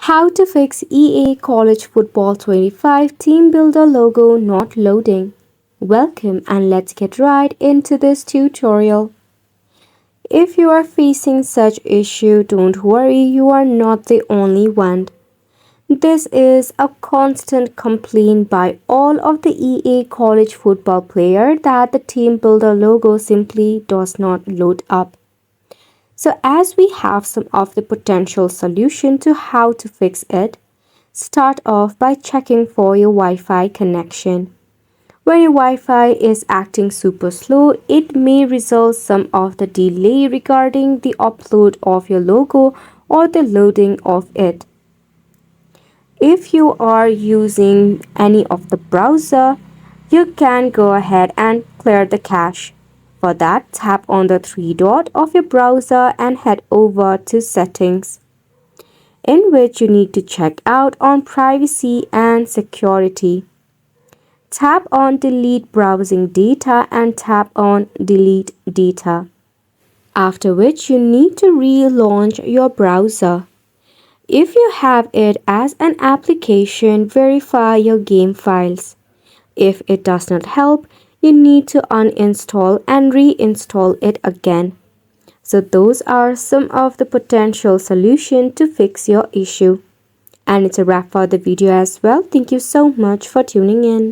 How to fix EA College Football 25 Team Builder logo not loading. Welcome and let's get right into this tutorial. If you are facing such issue, don't worry, you are not the only one. This is a constant complaint by all of the EA College Football player that the Team Builder logo simply does not load up. So as we have some of the potential solution to how to fix it, start off by checking for your Wi-Fi connection. When your Wi-Fi is acting super slow, it may result some of the delay regarding the upload of your logo or the loading of it. If you are using any of the browser, you can go ahead and clear the cache. For that, tap on the three dot of your browser and head over to Settings, in which you need to check out on Privacy and Security. Tap on Delete Browsing Data and tap on Delete Data. After which you need to relaunch your browser. If you have it as an application, verify your game files. If it does not help, you need to uninstall and reinstall it again. So those are some of the potential solutions to fix your issue. And it's a wrap for the video as well. Thank you so much for tuning in.